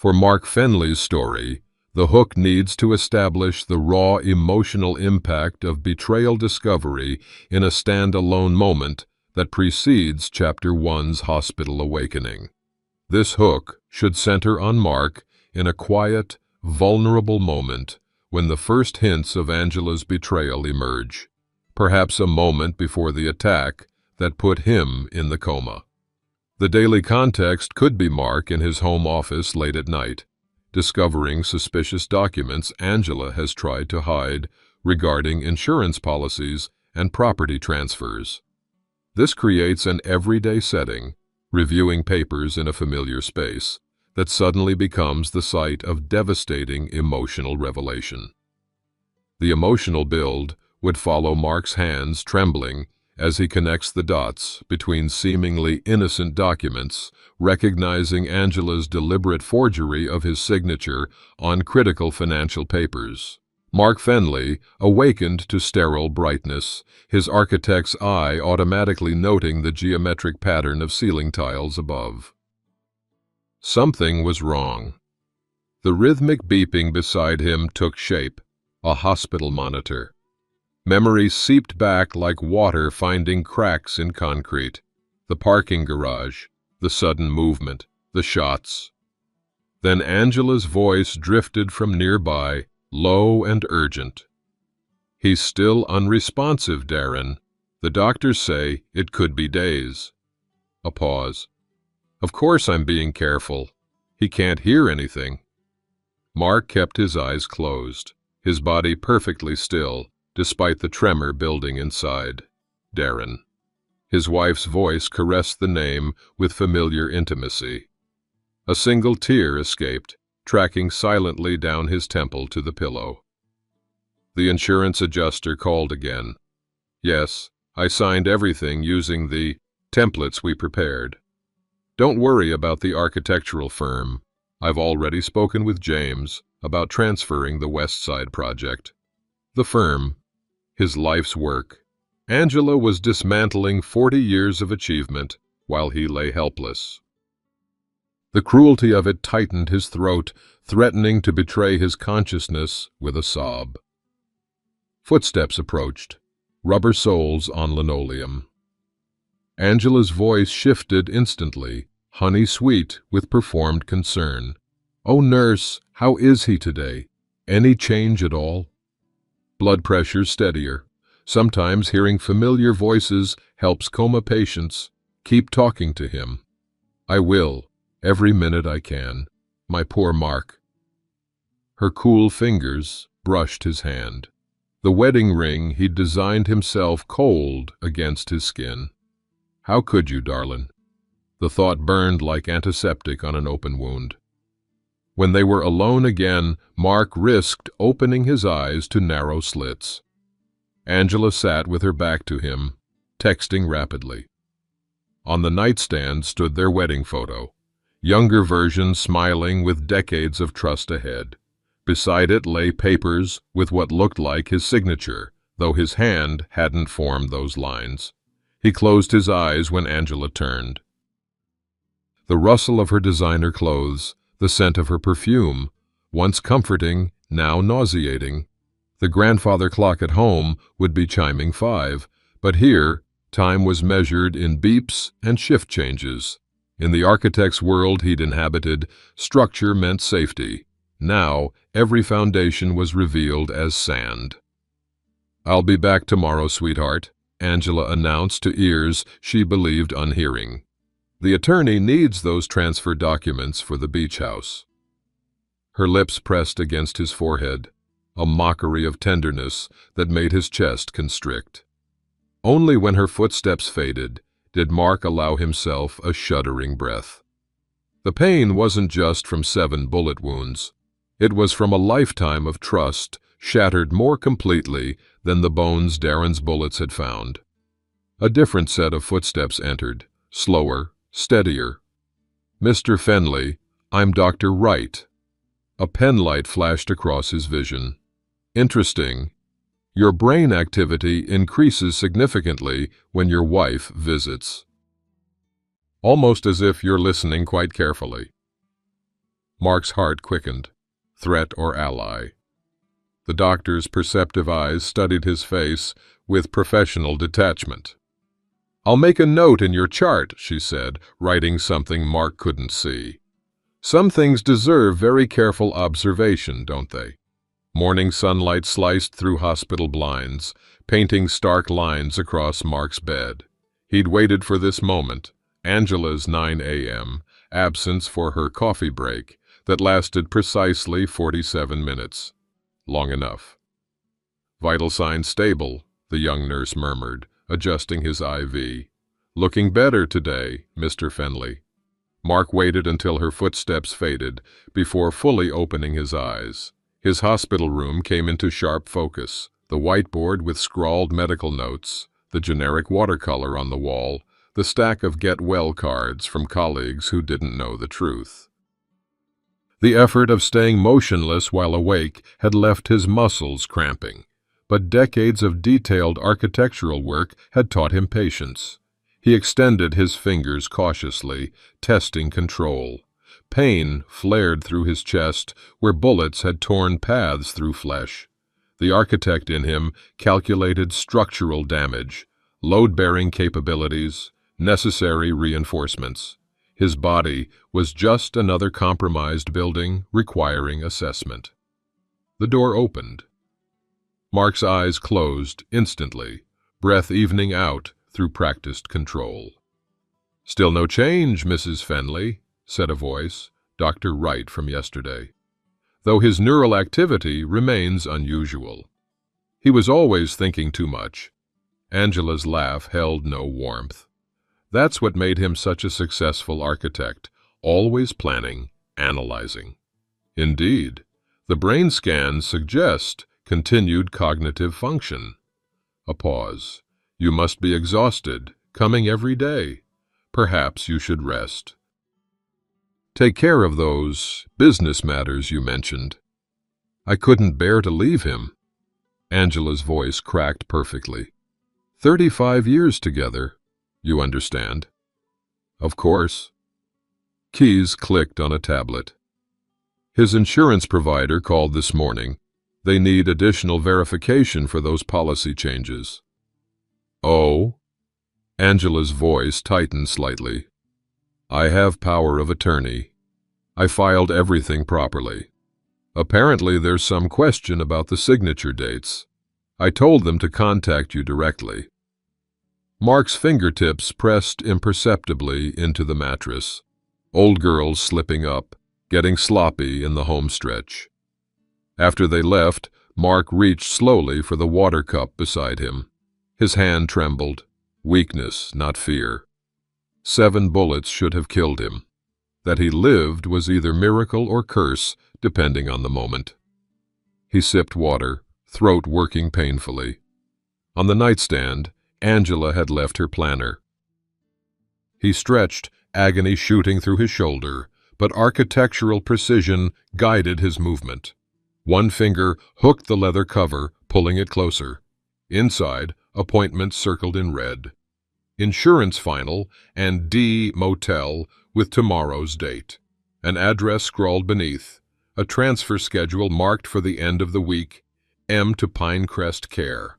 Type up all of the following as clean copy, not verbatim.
For Mark Fenley's story, the hook needs to establish the raw emotional impact of betrayal discovery in a stand-alone moment that precedes Chapter 1's hospital awakening. This hook should center on Mark in a quiet, vulnerable moment when the first hints of Angela's betrayal emerge, perhaps a moment before the attack that put him in the coma. The daily context could be Mark in his home office late at night, discovering suspicious documents Angela has tried to hide regarding insurance policies and property transfers. This creates an everyday setting, reviewing papers in a familiar space, that suddenly becomes the site of devastating emotional revelation. The emotional build would follow Mark's hands trembling as he connects the dots between seemingly innocent documents, recognizing Angela's deliberate forgery of his signature on critical financial papers. Mark Fenley awakened to sterile brightness, his architect's eye automatically noting the geometric pattern of ceiling tiles above. Something was wrong. The rhythmic beeping beside him took shape, a hospital monitor. Memory seeped back like water finding cracks in concrete. The parking garage, the sudden movement, the shots. Then Angela's voice drifted from nearby, low and urgent. "He's still unresponsive, Darren. The doctors say it could be days." A pause. "Of course I'm being careful. He can't hear anything." Mark kept his eyes closed, his body perfectly still, despite the tremor building inside. Darren. His wife's voice caressed the name with familiar intimacy. A single tear escaped, tracking silently down his temple to the pillow. The insurance adjuster called again. "Yes, I signed everything using the templates we prepared. Don't worry about the architectural firm. I've already spoken with James about transferring the West Side project." The firm, his life's work. Angela was dismantling 40 years of achievement while he lay helpless. The cruelty of it tightened his throat, threatening to betray his consciousness with a sob. Footsteps approached, rubber soles on linoleum. Angela's voice shifted instantly, honey-sweet with performed concern. "Oh, nurse, how is he today? Any change at all?" Blood pressure steadier. Sometimes hearing familiar voices helps coma patients. "Keep talking to him." "I will, every minute I can. My poor Mark." Her cool fingers brushed his hand. The wedding ring he'd designed himself cold against his skin. "How could you, darling?" The thought burned like antiseptic on an open wound. When they were alone again, Mark risked opening his eyes to narrow slits. Angela sat with her back to him, texting rapidly. On the nightstand stood their wedding photo, younger version smiling with decades of trust ahead. Beside it lay papers with what looked like his signature, though his hand hadn't formed those lines. He closed his eyes when Angela turned. The rustle of her designer clothes, the scent of her perfume, once comforting, now nauseating. The grandfather clock at home would be chiming 5, but here time was measured in beeps and shift changes. In the architect's world he'd inhabited, structure meant safety. Now every foundation was revealed as sand. "I'll be back tomorrow, sweetheart," Angela announced to ears she believed unhearing. "The attorney needs those transfer documents for the beach house." Her lips pressed against his forehead, a mockery of tenderness that made his chest constrict. Only when her footsteps faded did Mark allow himself a shuddering breath. The pain wasn't just from 7 bullet wounds. It was from a lifetime of trust shattered more completely than the bones Darren's bullets had found. A different set of footsteps entered, slower, steadier. "Mr. Fenley, I'm Dr. Wright." A penlight flashed across his vision. "Interesting. Your brain activity increases significantly when your wife visits." Almost as if you're listening quite carefully. Mark's heart quickened. Threat or ally? The doctor's perceptive eyes studied his face with professional detachment. "I'll make a note in your chart," she said, writing something Mark couldn't see. "Some things deserve very careful observation, don't they?" Morning sunlight sliced through hospital blinds, painting stark lines across Mark's bed. He'd waited for this moment, Angela's 9 a.m., absence for her coffee break, that lasted precisely 47 minutes. Long enough. "Vital signs stable," the young nurse murmured, adjusting his IV. "Looking better today, Mr. Fenley." Mark waited until her footsteps faded before fully opening his eyes. His hospital room came into sharp focus, the whiteboard with scrawled medical notes, the generic watercolor on the wall, the stack of get-well cards from colleagues who didn't know the truth. The effort of staying motionless while awake had left his muscles cramping, but decades of detailed architectural work had taught him patience. He extended his fingers cautiously, testing control. Pain flared through his chest where bullets had torn paths through flesh. The architect in him calculated structural damage, load-bearing capabilities, necessary reinforcements. His body was just another compromised building requiring assessment. The door opened. Mark's eyes closed instantly, breath evening out through practiced control. "Still no change, Mrs. Fenley," said a voice, Dr. Wright from yesterday, though his neural activity remains unusual. He was always thinking too much. Angela's laugh held no warmth. That's what made him such a successful architect, always planning, analyzing. Indeed, the brain scans suggest continued cognitive function. A pause. "You must be exhausted, coming every day. Perhaps you should rest. Take care of those business matters you mentioned." "I couldn't bear to leave him." Angela's voice cracked perfectly. 35 years together. You understand?" "Of course." Keys clicked on a tablet. "His insurance provider called this morning. They need additional verification for those policy changes." "Oh?" Angela's voice tightened slightly. "I have power of attorney. I filed everything properly. Apparently there's some question about the signature dates. I told them to contact you directly." Mark's fingertips pressed imperceptibly into the mattress. Old girls slipping up, getting sloppy in the home stretch. After they left, Mark reached slowly for the water cup beside him. His hand trembled. Weakness, not fear. 7 bullets should have killed him. That he lived was either miracle or curse, depending on the moment. He sipped water, throat working painfully. On the nightstand, Angela had left her planner. He stretched, agony shooting through his shoulder, but architectural precision guided his movement. One finger hooked the leather cover, pulling it closer. Inside, appointments circled in red. Insurance final and D Motel with tomorrow's date. An address scrawled beneath. A transfer schedule marked for the end of the week. M to Pinecrest Care.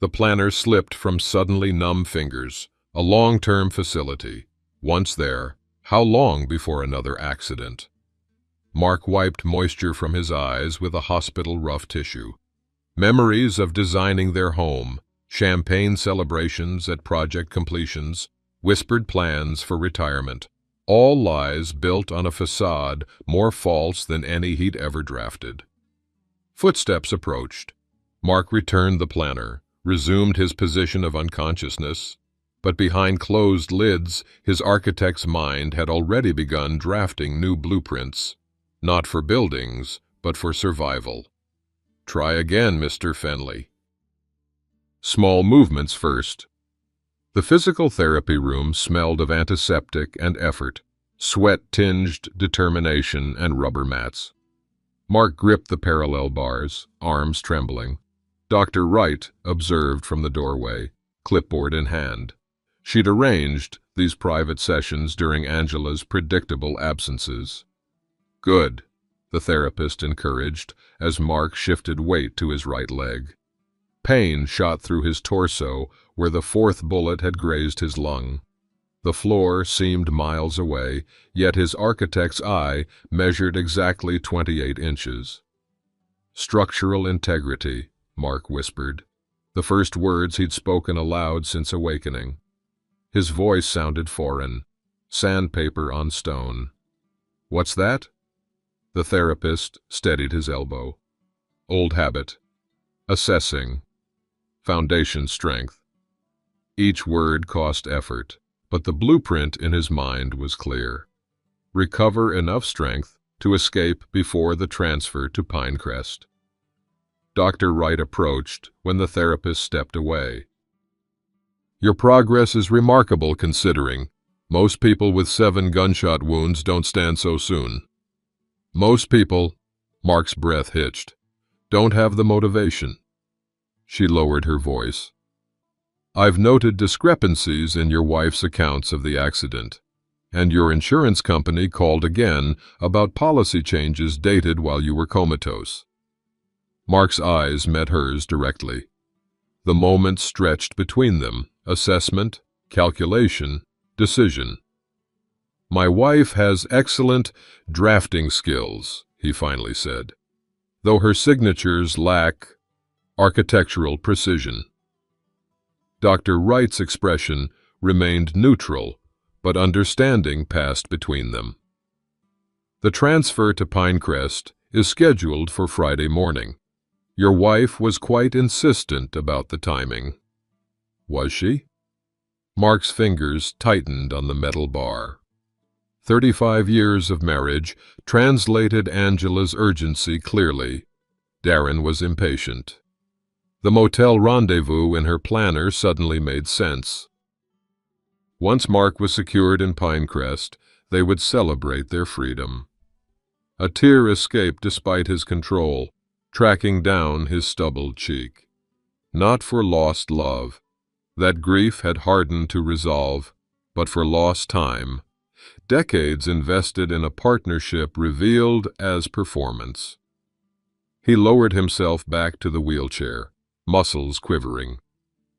The planner slipped from suddenly numb fingers. A long-term facility. Once there, how long before another accident? Mark wiped moisture from his eyes with a hospital rough tissue. Memories of designing their home, champagne celebrations at project completions, whispered plans for retirement, all lies built on a facade more false than any he'd ever drafted. Footsteps approached. Mark returned the planner, resumed his position of unconsciousness, but behind closed lids, his architect's mind had already begun drafting new blueprints, not for buildings, but for survival. Try again, Mr. Fenley. Small movements first. The physical therapy room smelled of antiseptic and effort, sweat-tinged determination and rubber mats. Mark gripped the parallel bars, arms trembling. Dr. Wright observed from the doorway, clipboard in hand. She'd arranged these private sessions during Angela's predictable absences. Good, the therapist encouraged as Mark shifted weight to his right leg. Pain shot through his torso where the fourth bullet had grazed his lung. The floor seemed miles away, yet his architect's eye measured exactly 28 inches. Structural integrity, Mark whispered, the first words he'd spoken aloud since awakening. His voice sounded foreign, sandpaper on stone. What's that? The therapist steadied his elbow. Old habit. Assessing. Foundation strength. Each word cost effort, but the blueprint in his mind was clear. Recover enough strength to escape before the transfer to Pinecrest. Dr. Wright approached when the therapist stepped away. Your progress is remarkable considering most people with 7 gunshot wounds don't stand so soon. Most people, Mark's breath hitched, don't have the motivation. She lowered her voice. I've noted discrepancies in your wife's accounts of the accident, and your insurance company called again about policy changes dated while you were comatose. Mark's eyes met hers directly. The moment stretched between them, assessment, calculation, decision. My wife has excellent drafting skills, he finally said, though her signatures lack architectural precision. Dr. Wright's expression remained neutral, but understanding passed between them. The transfer to Pinecrest is scheduled for Friday morning. Your wife was quite insistent about the timing. Was she? Mark's fingers tightened on the metal bar. 35 years of marriage translated Angela's urgency clearly. Darren was impatient. The motel rendezvous in her planner suddenly made sense. Once Mark was secured in Pinecrest, they would celebrate their freedom. A tear escaped despite his control, tracking down his stubbled cheek. Not for lost love. That grief had hardened to resolve, but for lost time. Decades invested in a partnership revealed as performance. He lowered himself back to the wheelchair, muscles quivering.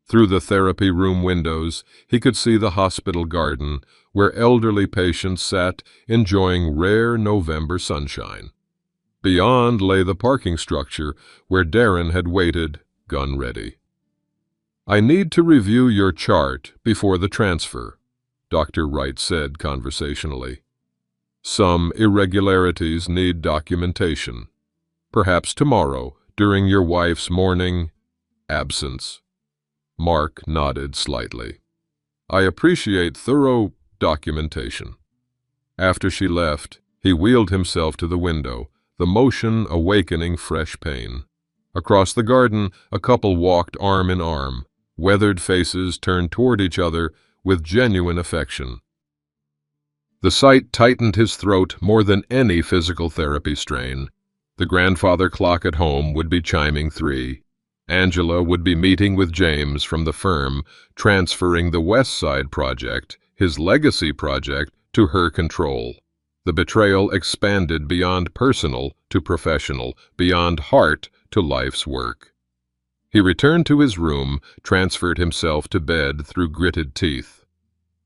Through the therapy room windows, he could see the hospital garden, where elderly patients sat enjoying rare November sunshine. Beyond lay the parking structure, where Darren had waited, gun ready. I need to review your chart before the transfer, Dr. Wright said conversationally. Some irregularities need documentation. Perhaps tomorrow, during your wife's morning absence. Mark nodded slightly. I appreciate thorough documentation. After she left, he wheeled himself to the window, the motion awakening fresh pain. Across the garden, a couple walked arm in arm, weathered faces turned toward each other with genuine affection. The sight tightened his throat more than any physical therapy strain. The grandfather clock at home would be chiming 3. Angela would be meeting with James from the firm, transferring the West Side project, his legacy project, to her control. The betrayal expanded beyond personal to professional, beyond heart to life's work. He returned to his room, transferred himself to bed through gritted teeth.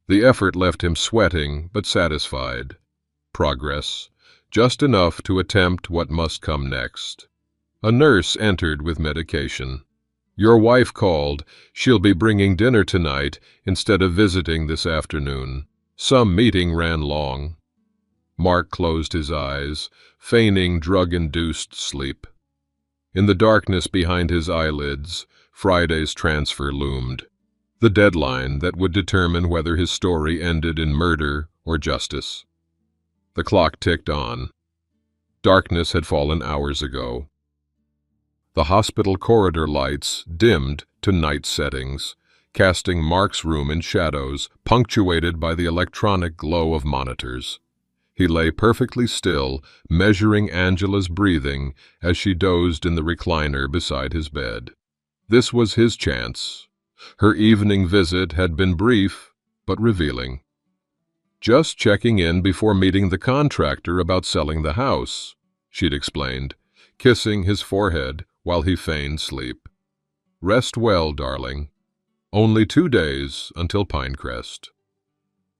The effort left him sweating but satisfied. Progress, just enough to attempt what must come next. A nurse entered with medication. Your wife called. She'll be bringing dinner tonight instead of visiting this afternoon. Some meeting ran long. Mark closed his eyes, feigning drug-induced sleep. In the darkness behind his eyelids, Friday's transfer loomed, the deadline that would determine whether his story ended in murder or justice. The clock ticked on. Darkness had fallen hours ago. The hospital corridor lights dimmed to night settings, casting Mark's room in shadows, punctuated by the electronic glow of monitors. He lay perfectly still, measuring Angela's breathing as she dozed in the recliner beside his bed. This was his chance. Her evening visit had been brief, but revealing. "Just checking in before meeting the contractor about selling the house," she'd explained, kissing his forehead while he feigned sleep. "Rest well, darling. Only 2 days until Pinecrest."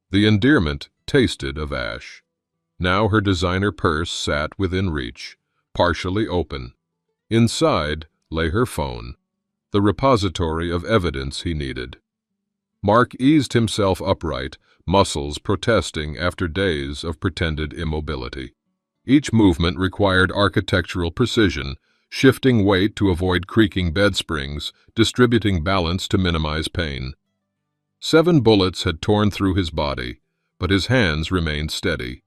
The endearment tasted of ash. Now her designer purse sat within reach, partially open. Inside lay her phone, the repository of evidence he needed. Mark eased himself upright, muscles protesting after days of pretended immobility. Each movement required architectural precision, shifting weight to avoid creaking bed springs, distributing balance to minimize pain. 7 bullets had torn through his body, but his hands remained steady.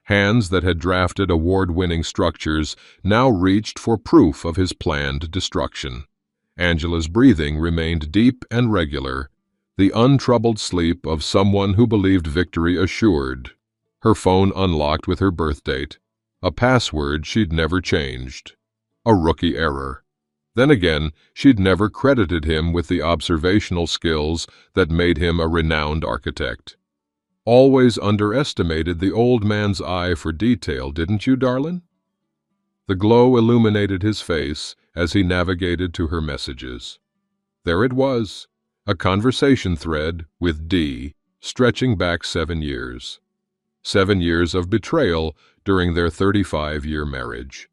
Hands that had drafted award-winning structures now reached for proof of his planned destruction. Angela's breathing remained deep and regular, the untroubled sleep of someone who believed victory assured. Her phone unlocked with her birth date, a password she'd never changed. A rookie error. Then again, she'd never credited him with the observational skills that made him a renowned architect. "Always underestimated the old man's eye for detail, didn't you, darling?" The glow illuminated his face as he navigated to her messages. There it was, a conversation thread with D, stretching back 7 years. 7 years of betrayal during their 35-year marriage.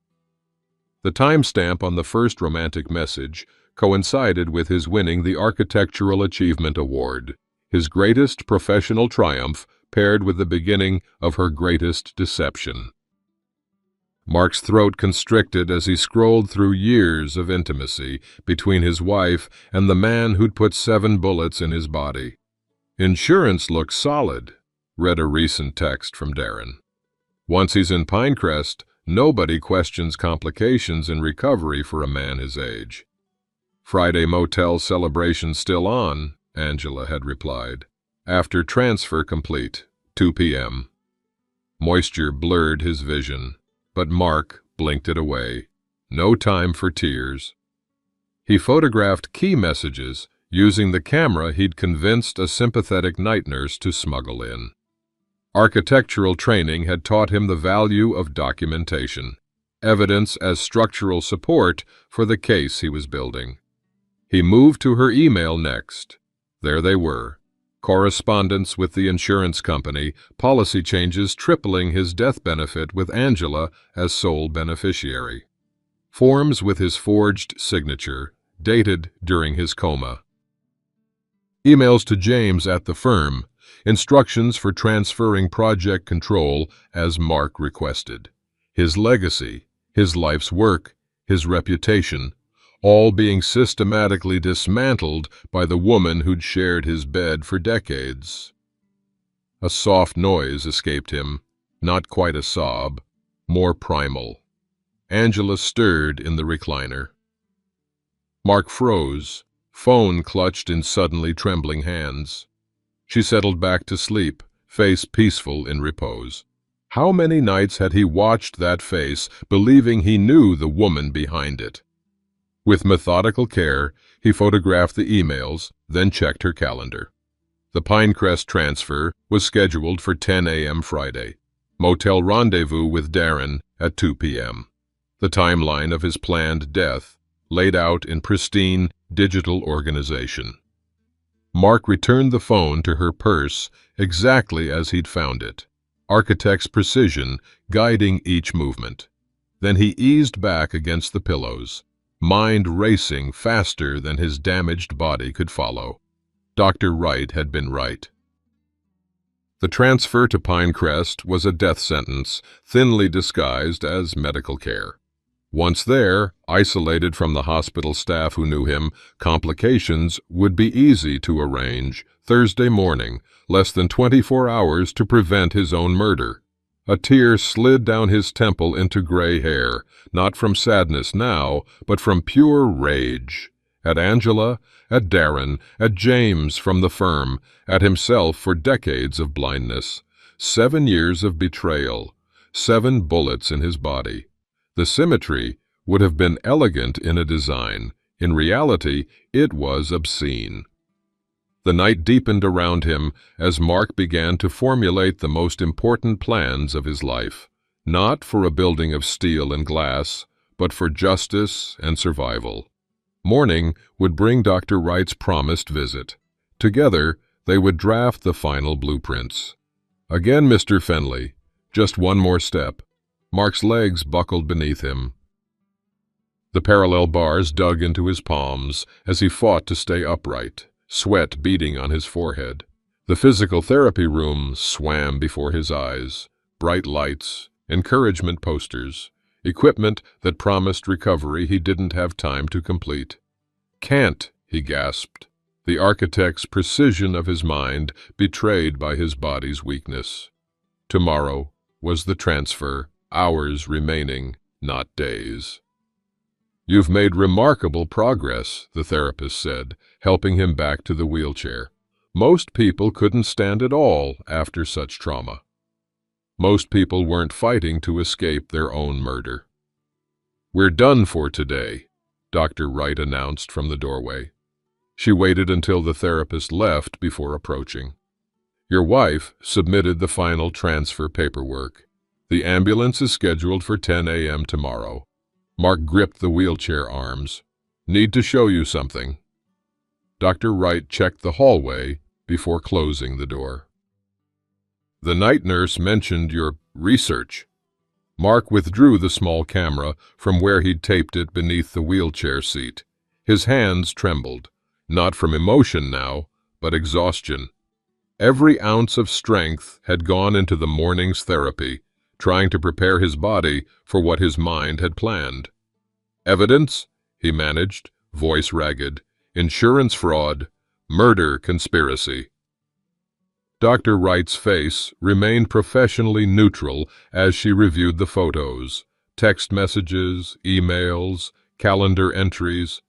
The timestamp on the first romantic message coincided with his winning the Architectural Achievement Award, his greatest professional triumph paired with the beginning of her greatest deception. Mark's throat constricted as he scrolled through years of intimacy between his wife and the man who'd put 7 bullets in his body. "Insurance looks solid," read a recent text from Darren. "Once he's in Pinecrest, nobody questions complications in recovery for a man his age." "Friday motel celebration still on," Angela had replied. "After transfer complete, 2 p.m. Moisture blurred his vision, but Mark blinked it away. No time for tears. He photographed key messages using the camera he'd convinced a sympathetic night nurse to smuggle in. Architectural training had taught him the value of documentation, evidence as structural support for the case he was building. He moved to her email next. There they were. Correspondence with the insurance company, policy changes tripling his death benefit with Angela as sole beneficiary. Forms with his forged signature, dated during his coma. Emails to James at the firm, instructions for transferring project control as Mark requested. His legacy, his life's work, his reputation, all being systematically dismantled by the woman who'd shared his bed for decades. A soft noise escaped him, not quite a sob, more primal. Angela stirred in the recliner. Mark froze, phone clutched in suddenly trembling hands. She settled back to sleep, face peaceful in repose. How many nights had he watched that face, believing he knew the woman behind it? With methodical care, he photographed the emails, then checked her calendar. The Pinecrest transfer was scheduled for 10 a.m. Friday. Motel rendezvous with Darren at 2 p.m. The timeline of his planned death, laid out in pristine digital organization. Mark returned the phone to her purse exactly as he'd found it, architect's precision guiding each movement. Then he eased back against the pillows, mind racing faster than his damaged body could follow. Dr. Wright had been right. The transfer to Pinecrest was a death sentence, thinly disguised as medical care. Once there, isolated from the hospital staff who knew him, complications would be easy to arrange. Thursday morning, less than 24 hours to prevent his own murder. A tear slid down his temple into gray hair, not from sadness now, but from pure rage. At Angela, at Darren, at James from the firm, at himself for decades of blindness. 7 years of betrayal, 7 bullets in his body. The symmetry would have been elegant in a design. In reality, it was obscene. The night deepened around him as Mark began to formulate the most important plans of his life, not for a building of steel and glass, but for justice and survival. Morning would bring Dr. Wright's promised visit. Together, they would draft the final blueprints. Again, Mr. Fenley. Just one more step. Mark's legs buckled beneath him. The parallel bars dug into his palms as he fought to stay upright, sweat beading on his forehead. The physical therapy room swam before his eyes. Bright lights, encouragement posters, equipment that promised recovery he didn't have time to complete. "Can't," he gasped, the architect's precision of his mind betrayed by his body's weakness. Tomorrow was the transfer, hours remaining, not days. "You've made remarkable progress," the therapist said, helping him back to the wheelchair. "Most people couldn't stand it all after such trauma." Most people weren't fighting to escape their own murder. "We're done for today," Dr. Wright announced from the doorway. She waited until the therapist left before approaching. "Your wife submitted the final transfer paperwork. The ambulance is scheduled for 10 a.m. tomorrow." Mark gripped the wheelchair arms. "Need to show you something." Dr. Wright checked the hallway before closing the door. "The night nurse mentioned your research." Mark withdrew the small camera from where he'd taped it beneath the wheelchair seat. His hands trembled, not from emotion now, but exhaustion. Every ounce of strength had gone into the morning's therapy, trying to prepare his body for what his mind had planned. "Evidence?" he managed, voice ragged. "Insurance fraud, murder conspiracy." Dr. Wright's face remained professionally neutral as she reviewed the photos, text messages, emails, calendar entries.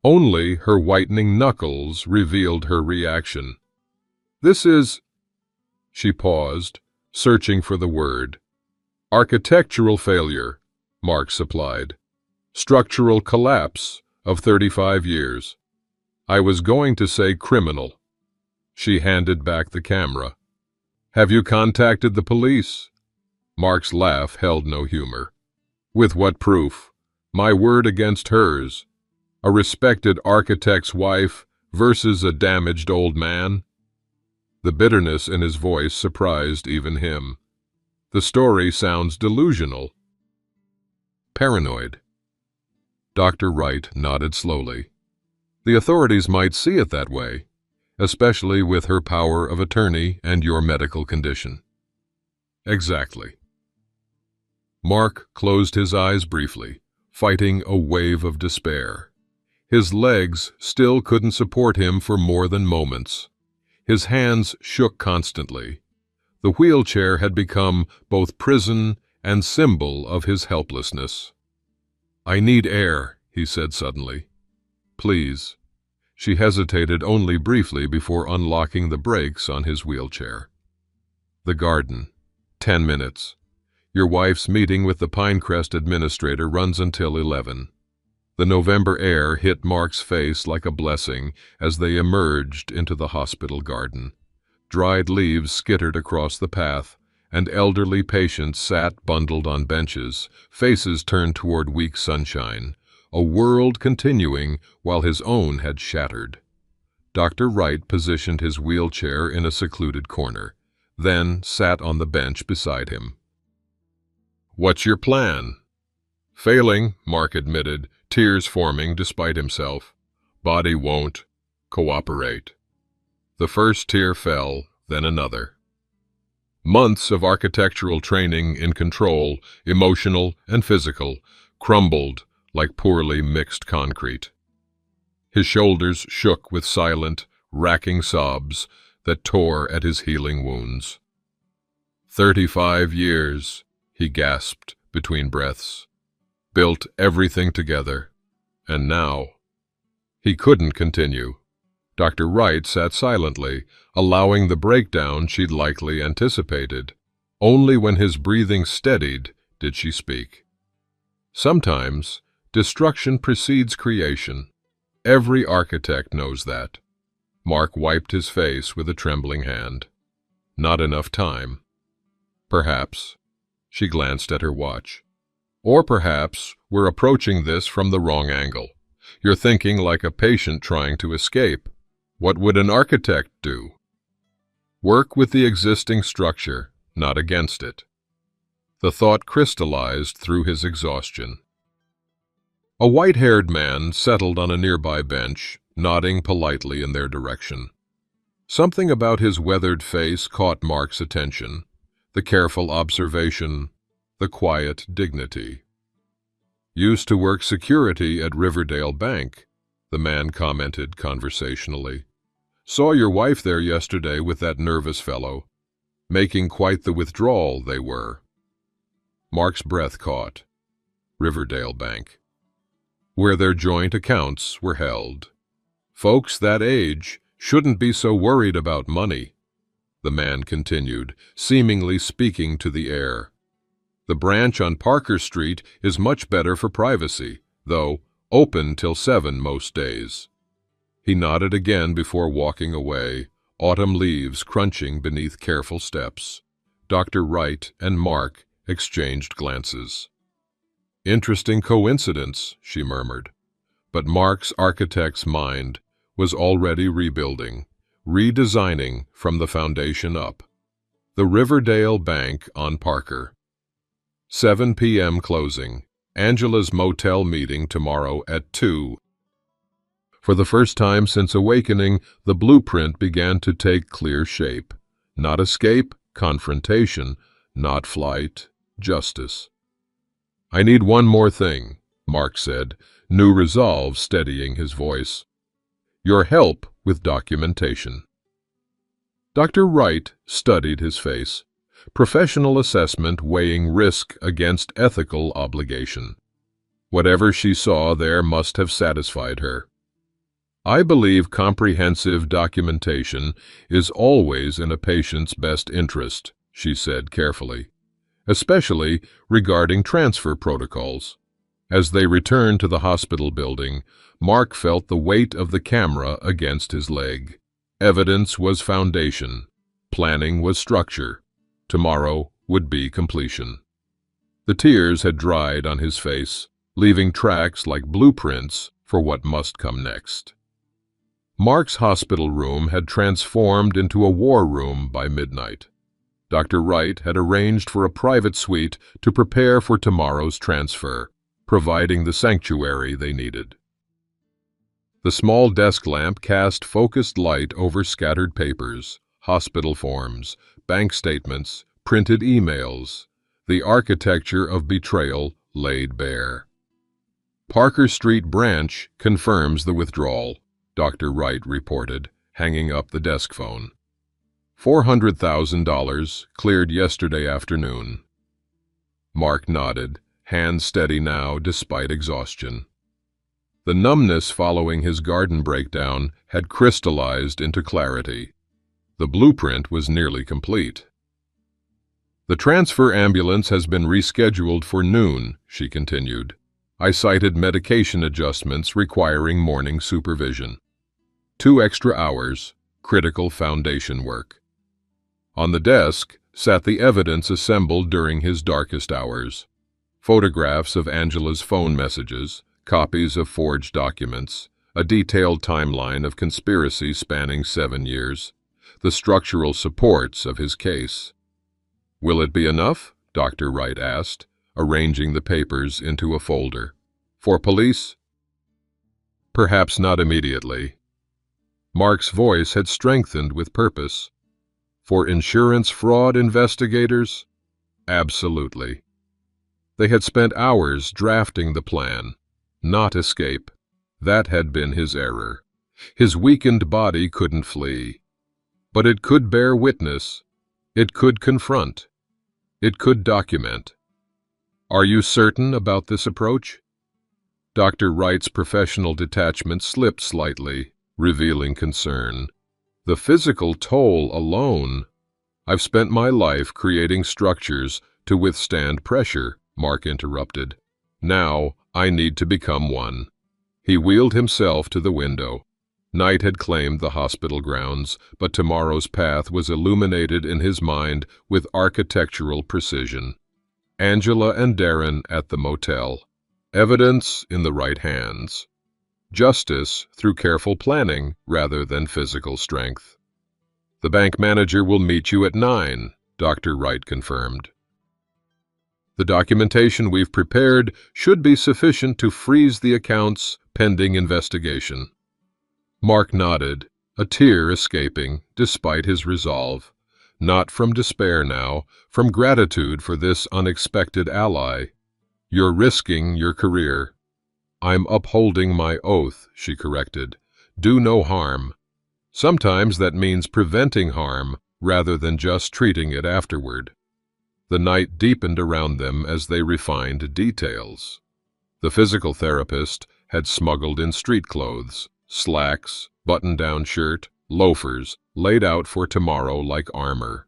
Only her whitening knuckles revealed her reaction. "This is—" She paused, searching for the word. "Architectural failure," Mark supplied. "Structural collapse of 35 years. I was going to say criminal." She handed back the camera. "Have you contacted the police?" Mark's laugh held no humor. "With what proof? My word against hers. A respected architect's wife versus a damaged old man?" The bitterness in his voice surprised even him. "The story sounds delusional." "Paranoid." Dr. Wright nodded slowly. "The authorities might see it that way, especially with her power of attorney and your medical condition." "Exactly." Mark closed his eyes briefly, fighting a wave of despair. His legs still couldn't support him for more than moments. His hands shook constantly. The wheelchair had become both prison and symbol of his helplessness. "I need air," he said suddenly. "Please." She hesitated only briefly before unlocking the brakes on his wheelchair. "The garden. 10 minutes. Your wife's meeting with the Pinecrest administrator runs until 11. The November air hit Mark's face like a blessing as they emerged into the hospital garden. Dried leaves skittered across the path, and elderly patients sat bundled on benches, faces turned toward weak sunshine, a world continuing while his own had shattered. Dr. Wright positioned his wheelchair in a secluded corner, then sat on the bench beside him. "What's your plan?" "Failing," Mark admitted, tears forming despite himself. "Body won't cooperate." The first tear fell, then another. Months of architectural training in control, emotional and physical, crumbled like poorly mixed concrete. His shoulders shook with silent, racking sobs that tore at his healing wounds. 35 years, he gasped between breaths. Built everything together, and now he couldn't continue. Dr. Wright sat silently, allowing the breakdown she'd likely anticipated. Only when his breathing steadied did she speak. "Sometimes destruction precedes creation. Every architect knows that. Mark wiped his face with a trembling hand. Not enough time. Perhaps. She glanced at her watch. Or perhaps we're approaching this from the wrong angle. You're thinking like a patient trying to escape. What would an architect do? Work with the existing structure, not against it. The thought crystallized through his exhaustion. A white-haired man settled on a nearby bench, nodding politely in their direction. Something about his weathered face caught Mark's attention. The careful observation, the quiet dignity. "Used to work security at Riverdale Bank," the man commented conversationally. "Saw your wife there yesterday with that nervous fellow. Making quite the withdrawal, they were." Mark's breath caught. Riverdale Bank. Where their joint accounts were held. Folks that age shouldn't be so worried about money, the man continued, seemingly speaking to the air. The branch on Parker Street is much better for privacy, though open till 7 most days. He nodded again before walking away, autumn leaves crunching beneath careful steps. Dr. Wright and Mark exchanged glances. "Interesting coincidence," she murmured. But Mark's architect's mind was already rebuilding, redesigning from the foundation up. The Riverdale Bank on Parker. 7 p.m. closing. Angela's motel meeting tomorrow at 2. For the first time since awakening, the blueprint began to take clear shape. Not escape, confrontation, not flight, justice. "I need one more thing," Mark said, new resolve steadying his voice. "Your help with documentation." Dr. Wright studied his face. Professional assessment weighing risk against ethical obligation. Whatever she saw there must have satisfied her. "I believe comprehensive documentation is always in a patient's best interest," she said carefully, "especially regarding transfer protocols." As they returned to the hospital building, Mark felt the weight of the camera against his leg. Evidence was foundation. Planning was structure. Tomorrow would be completion. The tears had dried on his face, leaving tracks like blueprints for what must come next. Mark's hospital room had transformed into a war room by midnight. Dr. Wright had arranged for a private suite to prepare for tomorrow's transfer, providing the sanctuary they needed. The small desk lamp cast focused light over scattered papers, hospital forms, bank statements, printed emails. The architecture of betrayal laid bare. "Parker Street branch confirms the withdrawal," Dr. Wright reported, hanging up the desk phone. $400,000 cleared yesterday afternoon. Mark nodded, hands steady now despite exhaustion. The numbness following his garden breakdown had crystallized into clarity. The blueprint was nearly complete. "The transfer ambulance has been rescheduled for noon," she continued. "I cited medication adjustments requiring morning supervision. 2 extra hours, critical foundation work." On the desk sat the evidence assembled during his darkest hours. Photographs of Angela's phone messages, copies of forged documents, a detailed timeline of conspiracy spanning 7 years, the structural supports of his case. "Will it be enough?" Dr. Wright asked, arranging the papers into a folder. "For police?" "Perhaps not immediately." Mark's voice had strengthened with purpose. "For insurance fraud investigators? Absolutely." They had spent hours drafting the plan. Not escape. That had been his error. His weakened body couldn't flee. But it could bear witness. It could confront. It could document. "Are you certain about this approach?" Dr. Wright's professional detachment slipped slightly, revealing concern. "The physical toll alone." "I've spent my life creating structures to withstand pressure," Mark interrupted. "Now I need to become one." He wheeled himself to the window. Night had claimed the hospital grounds, but tomorrow's path was illuminated in his mind with architectural precision. Angela and Darren at the motel. Evidence in the right hands. Justice through careful planning rather than physical strength. The bank manager will meet you at 9, Dr. Wright confirmed. The documentation we've prepared should be sufficient to freeze the accounts pending investigation. Mark nodded, a tear escaping despite his resolve. Not from despair now, from gratitude for this unexpected ally. You're risking your career. I'm upholding my oath, she corrected. Do no harm. Sometimes that means preventing harm rather than just treating it afterward. The night deepened around them as they refined details. The physical therapist had smuggled in street clothes, slacks, button-down shirt, loafers, laid out for tomorrow like armor.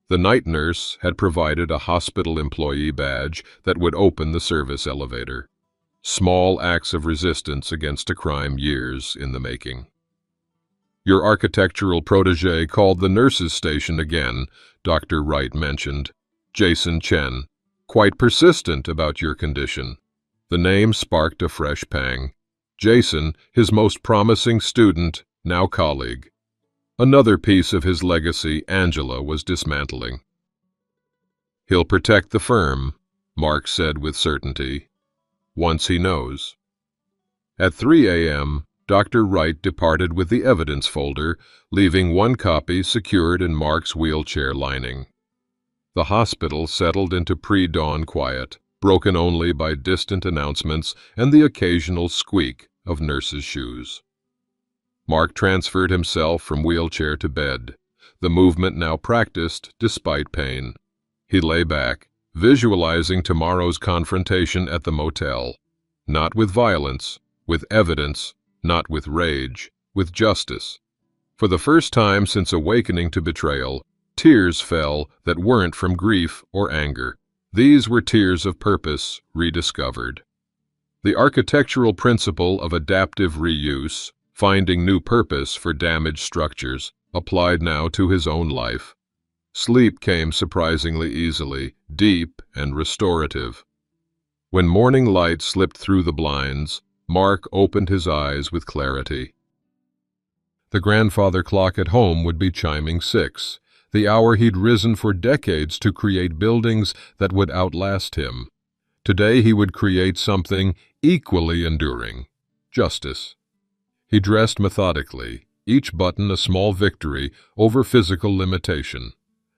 The night nurse had provided a hospital employee badge that would open the service elevator. Small acts of resistance against a crime years in the making. Your architectural protege called the nurse's station again, Dr. Wright mentioned. Jason Chen, quite persistent about your condition. The name sparked a fresh pang. Jason, his most promising student, now colleague. Another piece of his legacy Angela was dismantling. He'll protect the firm, Mark said with certainty, once he knows. At 3 a.m., Dr. Wright departed with the evidence folder, leaving one copy secured in Mark's wheelchair lining. The hospital settled into pre-dawn quiet, broken only by distant announcements and the occasional squeak of nurses' shoes. Mark transferred himself from wheelchair to bed, the movement now practiced despite pain. He lay back, visualizing tomorrow's confrontation at the motel, not with violence, with evidence, not with rage, with justice. For the first time since awakening to betrayal, tears fell that weren't from grief or anger. These were tears of purpose rediscovered. The architectural principle of adaptive reuse, finding new purpose for damaged structures, applied now to his own life. Sleep came surprisingly easily, deep and restorative. When morning light slipped through the blinds, Mark opened his eyes with clarity. The grandfather clock at home would be chiming 6, the hour he'd risen for decades to create buildings that would outlast him. Today he would create something equally enduring: justice. He dressed methodically, each button a small victory over physical limitation.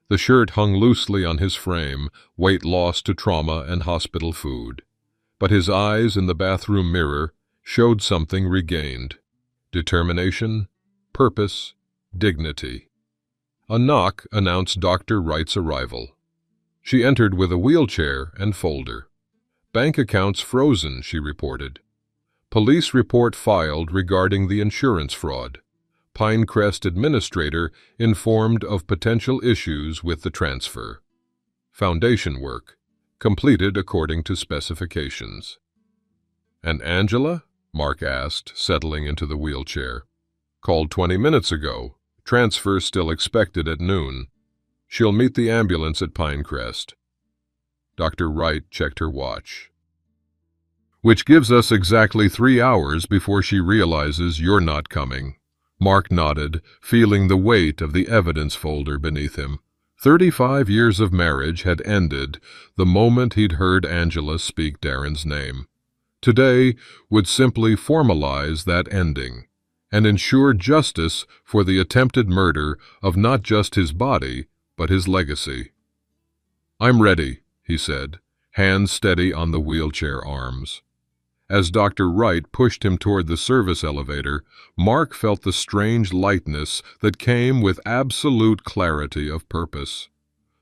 The shirt hung loosely on his frame, weight lost to trauma and hospital food. But his eyes in the bathroom mirror showed something regained: determination, purpose, dignity. A knock announced Dr. Wright's arrival. She entered with a wheelchair and folder. Bank accounts frozen, she reported. Police report filed regarding the insurance fraud. Pinecrest administrator informed of potential issues with the transfer. Foundation work, completed according to specifications. And Angela? Mark asked, settling into the wheelchair. Called 20 minutes ago. Transfer still expected at noon. She'll meet the ambulance at Pinecrest. Dr. Wright checked her watch. Which gives us exactly 3 hours before she realizes you're not coming. Mark nodded, feeling the weight of the evidence folder beneath him. 35 years of marriage had ended the moment he'd heard Angela speak Darren's name. Today would simply formalize that ending and ensure justice for the attempted murder of not just his body, but his legacy. "I'm ready," he said, hands steady on the wheelchair arms. As Dr. Wright pushed him toward the service elevator, Mark felt the strange lightness that came with absolute clarity of purpose.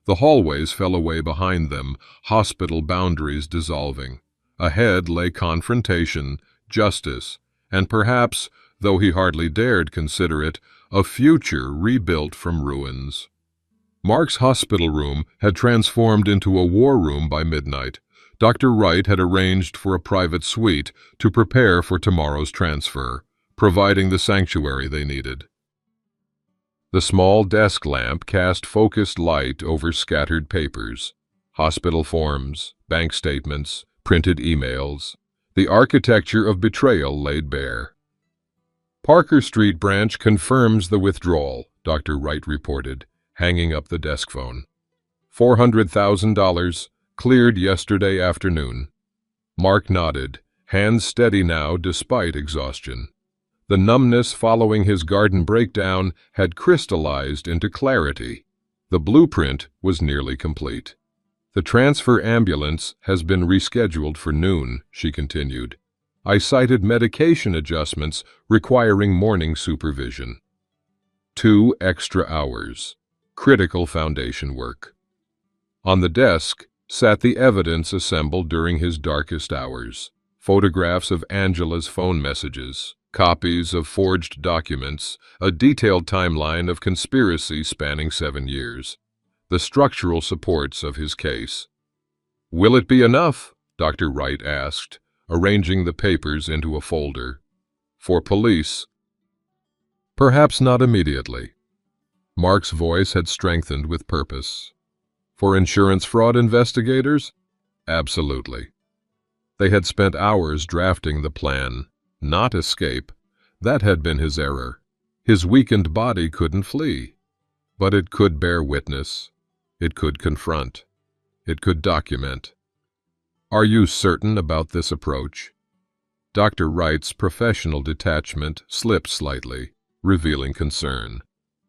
The hallways fell away behind them, hospital boundaries dissolving. Ahead lay confrontation, justice, and perhaps, though he hardly dared consider it, a future rebuilt from ruins. Mark's hospital room had transformed into a war room by midnight. Dr. Wright had arranged for a private suite to prepare for tomorrow's transfer. providing the sanctuary they needed. The small desk lamp cast focused light over scattered papers, hospital forms, bank statements, printed emails. The architecture of betrayal laid bare. Parker Street branch confirms the withdrawal, Dr. Wright reported, hanging up the desk phone. $400,000 cleared yesterday afternoon. Mark nodded, hands steady now despite exhaustion. The numbness following his garden breakdown had crystallized into clarity. The blueprint was nearly complete. The transfer ambulance has been rescheduled for noon, she continued. I cited medication adjustments requiring morning supervision. 2 extra hours. Critical foundation work. On the desk sat the evidence assembled during his darkest hours. Photographs of Angela's phone messages, copies of forged documents, a detailed timeline of conspiracy spanning 7 years. The structural supports of his case. Will it be enough? Dr. Wright asked, arranging the papers into a folder. For police? Perhaps not immediately. Mark's voice had strengthened with purpose. For insurance fraud investigators? Absolutely. They had spent hours drafting the plan, not escape. That had been his error. His weakened body couldn't flee, but it could bear witness. It could confront. It could document. Are you certain about this approach? Dr. Wright's professional detachment slipped slightly, revealing concern.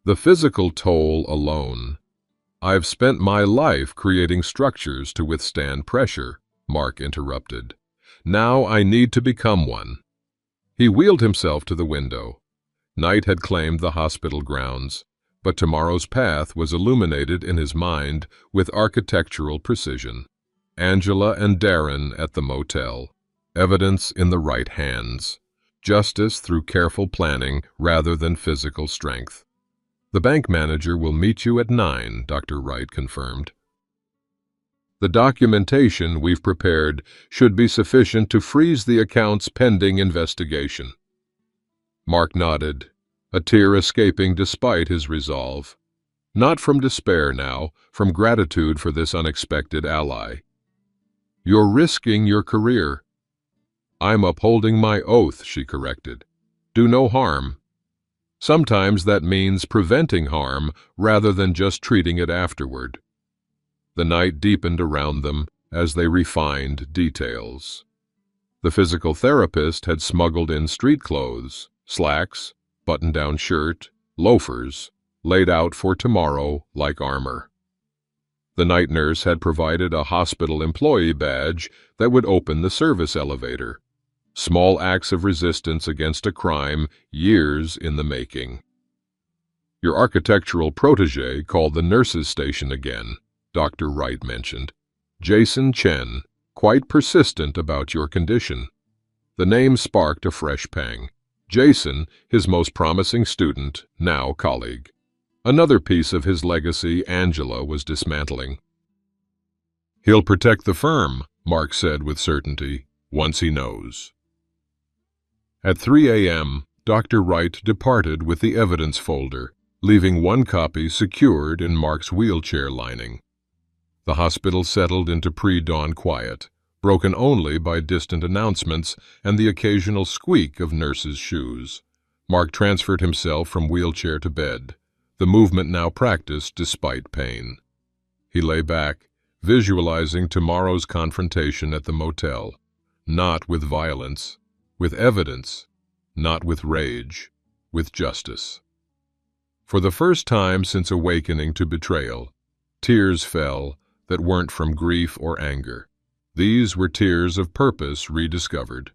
The physical toll alone. I've spent my life creating structures to withstand pressure, Mark interrupted. Now I need to become one. He wheeled himself to the window. Night had claimed the hospital grounds, but tomorrow's path was illuminated in his mind with architectural precision. Angela and Darren at the motel. Evidence in the right hands. Justice through careful planning rather than physical strength. The bank manager will meet you at 9, Dr. Wright confirmed. The documentation we've prepared should be sufficient to freeze the accounts pending investigation. Mark nodded, a tear escaping despite his resolve. Not from despair now, from gratitude for this unexpected ally. You're risking your career. I'm upholding my oath, she corrected. Do no harm. Sometimes that means preventing harm rather than just treating it afterward. The night deepened around them as they refined details. The physical therapist had smuggled in street clothes, slacks, button-down shirt, loafers, laid out for tomorrow like armor. The night nurse had provided a hospital employee badge that would open the service elevator. Small acts of resistance against a crime years in the making. Your architectural protege called the nurses' station again, Dr. Wright mentioned. Jason Chen, quite persistent about your condition. The name sparked a fresh pang. Jason, his most promising student, now colleague. Another piece of his legacy Angela was dismantling. He'll protect the firm, Mark said with certainty, once he knows. At 3 a.m., Dr. Wright departed with the evidence folder, leaving one copy secured in Mark's wheelchair lining. The hospital settled into pre-dawn quiet, broken only by distant announcements and the occasional squeak of nurses' shoes. Mark transferred himself from wheelchair to bed, the movement now practiced despite pain. He lay back, visualizing tomorrow's confrontation at the motel, not with violence, with evidence, not with rage, with justice. For the first time since awakening to betrayal, tears fell that weren't from grief or anger. These were tears of purpose rediscovered.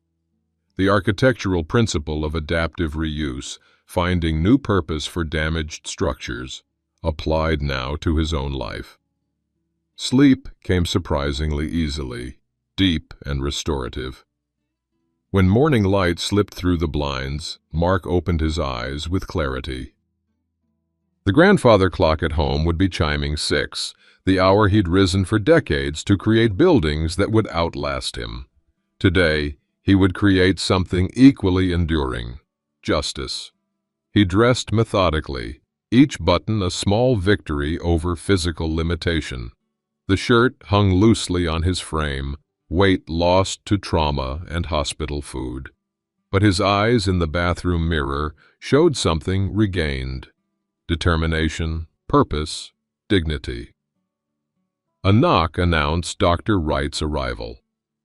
The architectural principle of adaptive reuse, finding new purpose for damaged structures, applied now to his own life. Sleep came surprisingly easily, deep and restorative. When morning light slipped through the blinds, Mark opened his eyes with clarity. The grandfather clock at home would be chiming 6, the hour he'd risen for decades to create buildings that would outlast him. Today, he would create something equally enduring, justice. He dressed methodically, each button a small victory over physical limitation. The shirt hung loosely on his frame, weight lost to trauma and hospital food. But his eyes in the bathroom mirror showed something regained: determination, purpose, dignity. A knock announced Dr. Wright's arrival.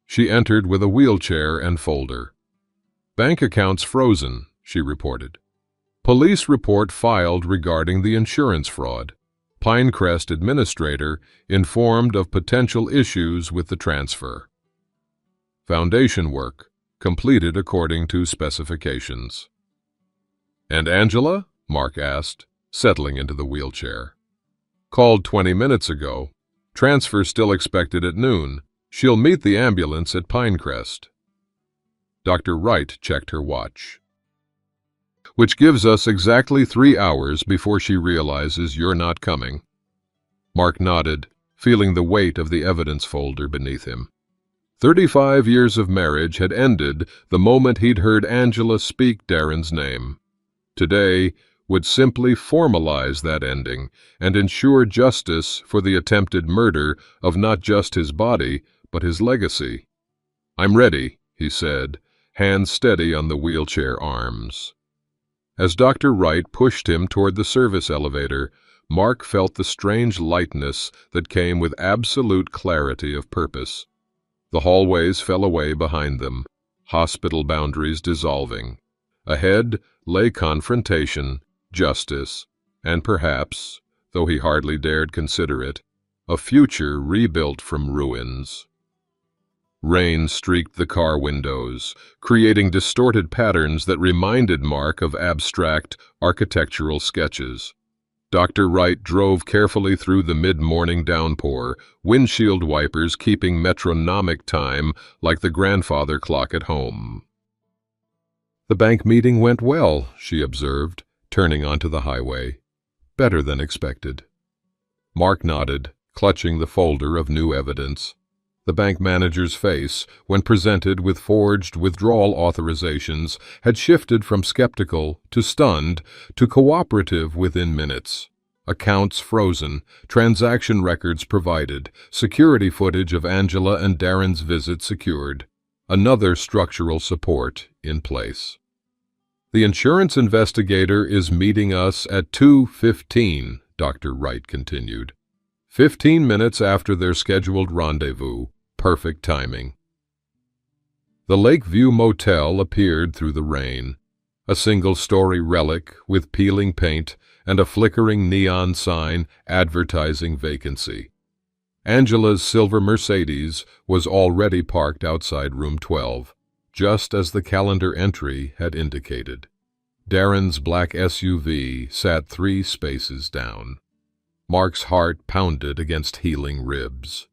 She entered with a wheelchair and folder. "Bank accounts frozen," she reported. "Police report filed regarding the insurance fraud. Pinecrest administrator informed of potential issues with the transfer. Foundation work completed according to specifications." "And Angela?" Mark asked, settling into the wheelchair. "Called 20 minutes ago. Transfer still expected at noon. She'll meet the ambulance at Pinecrest." Dr. Wright checked her watch. "Which gives us exactly 3 hours before she realizes you're not coming." Mark nodded, feeling the weight of the evidence folder beneath him. 35 years of marriage had ended the moment he'd heard Angela speak Darren's name. Today would simply formalize that ending and ensure justice for the attempted murder of not just his body, but his legacy. "I'm ready," he said, hands steady on the wheelchair arms. As Dr. Wright pushed him toward the service elevator, Mark felt the strange lightness that came with absolute clarity of purpose. The hallways fell away behind them, hospital boundaries dissolving. Ahead lay confrontation, justice, and perhaps, though he hardly dared consider it, a future rebuilt from ruins. Rain streaked the car windows, creating distorted patterns that reminded Mark of abstract architectural sketches. Dr. Wright drove carefully through the mid-morning downpour, windshield wipers keeping metronomic time like the grandfather clock at home. "The bank meeting went well," she observed, turning onto the highway. "Better than expected." Mark nodded, clutching the folder of new evidence. The bank manager's face, when presented with forged withdrawal authorizations, had shifted from skeptical to stunned to cooperative within minutes. Accounts frozen, transaction records provided, security footage of Angela and Darren's visit secured. Another structural support in place. "The insurance investigator is meeting us at 2:15, Dr. Wright continued. 15 minutes after their scheduled rendezvous. Perfect timing. The Lakeview Motel appeared through the rain, a single-story relic with peeling paint and a flickering neon sign advertising vacancy. Angela's silver Mercedes was already parked outside room 12, just as the calendar entry had indicated. Darren's black SUV sat 3 spaces down. Mark's heart pounded against healing ribs.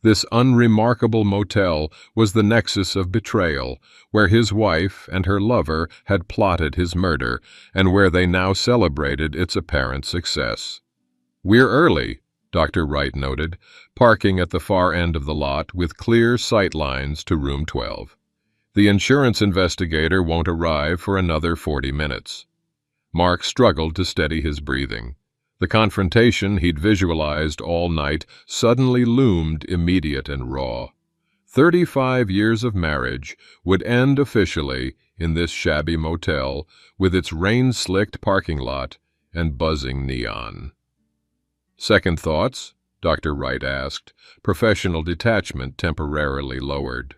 This unremarkable motel was the nexus of betrayal, where his wife and her lover had plotted his murder, and where they now celebrated its apparent success. "We're early," Dr. Wright noted, parking at the far end of the lot with clear sight lines to room 12. "The insurance investigator won't arrive for another 40 minutes. Mark struggled to steady his breathing. The confrontation he'd visualized all night suddenly loomed immediate and raw. 35 years of marriage would end officially in this shabby motel with its rain-slicked parking lot and buzzing neon. "Second thoughts?" Dr. Wright asked, professional detachment temporarily lowered.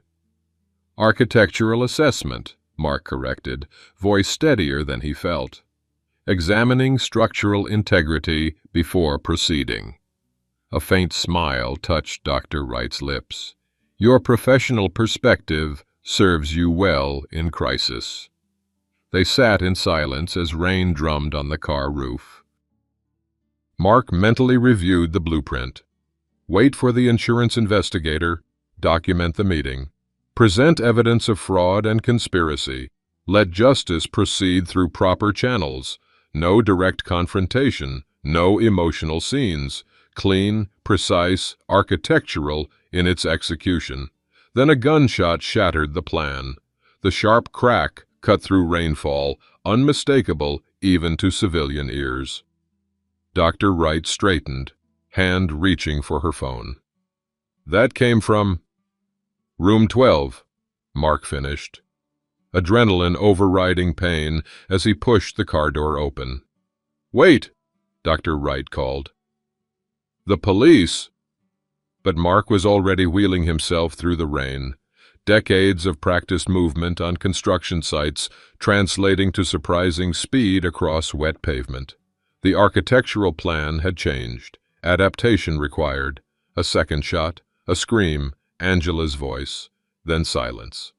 "Architectural assessment," Mark corrected, voice steadier than he felt. "Examining structural integrity before proceeding." A faint smile touched Dr. Wright's lips. "Your professional perspective serves you well in crisis." They sat in silence as rain drummed on the car roof. Mark mentally reviewed the blueprint. Wait for the insurance investigator. Document the meeting. Present evidence of fraud and conspiracy. Let justice proceed through proper channels. No direct confrontation, no emotional scenes. Clean, precise, architectural in its execution. Then a gunshot shattered the plan. The sharp crack cut through rainfall, unmistakable even to civilian ears. Dr. Wright straightened, hand reaching for her phone. "That came from room 12, Mark finished, adrenaline overriding pain as he pushed the car door open. "Wait," Dr. Wright called. "The police!" But Mark was already wheeling himself through the rain, decades of practiced movement on construction sites translating to surprising speed across wet pavement. The architectural plan had changed, adaptation required, a second shot, a scream, Angela's voice, then silence.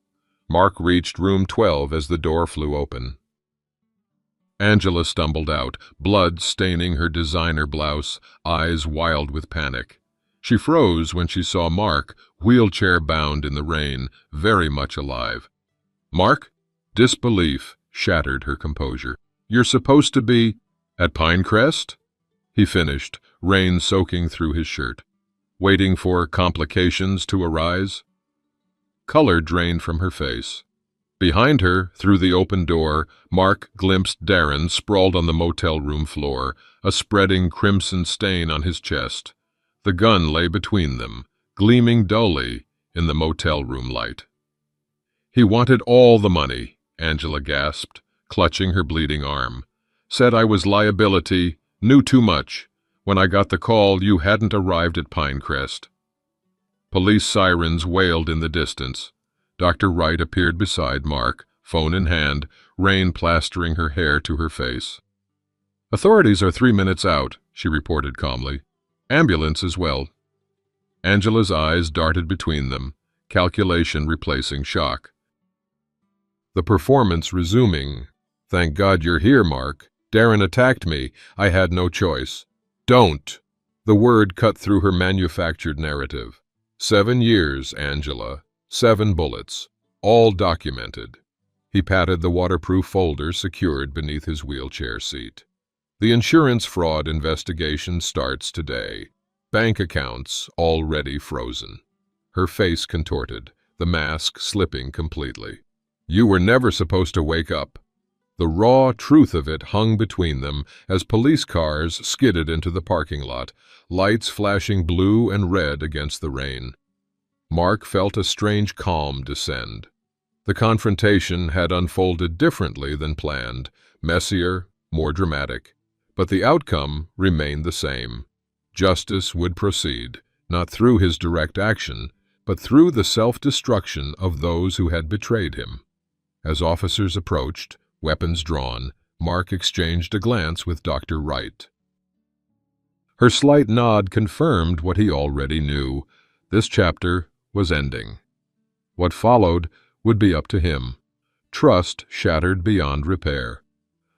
Mark reached room 12 as the door flew open. Angela stumbled out, blood staining her designer blouse, eyes wild with panic. She froze when she saw Mark, wheelchair-bound in the rain, very much alive. "Mark?" Disbelief shattered her composure. "You're supposed to be at Pinecrest?" He finished, rain soaking through his shirt. "Waiting for complications to arise?" Color drained from her face. Behind her, through the open door, Mark glimpsed Darren sprawled on the motel room floor, a spreading crimson stain on his chest. The gun lay between them, gleaming dully in the motel room light. "He wanted all the money," Angela gasped, clutching her bleeding arm. "Said I was liability, knew too much. When I got the call, you hadn't arrived at Pinecrest." Police sirens wailed in the distance. Dr. Wright appeared beside Mark, phone in hand, rain plastering her hair to her face. "Authorities are 3 minutes out," she reported calmly. "Ambulance as well." Angela's eyes darted between them, calculation replacing shock. The performance resuming. "Thank God you're here, Mark. Darren attacked me. I had no choice." "Don't!" The word cut through her manufactured narrative. 7 years, Angela. 7 bullets. All documented. He patted the waterproof folder secured beneath his wheelchair seat. "The insurance fraud investigation starts today. Bank accounts already frozen." Her face contorted, the mask slipping completely. "You were never supposed to wake up." The raw truth of it hung between them as police cars skidded into the parking lot, lights flashing blue and red against the rain. Mark felt a strange calm descend. The confrontation had unfolded differently than planned, messier, more dramatic. But the outcome remained the same. Justice would proceed, not through his direct action, but through the self-destruction of those who had betrayed him. As officers approached, weapons drawn, Mark exchanged a glance with Dr. Wright. Her slight nod confirmed what he already knew. This chapter was ending. What followed would be up to him. Trust shattered beyond repair.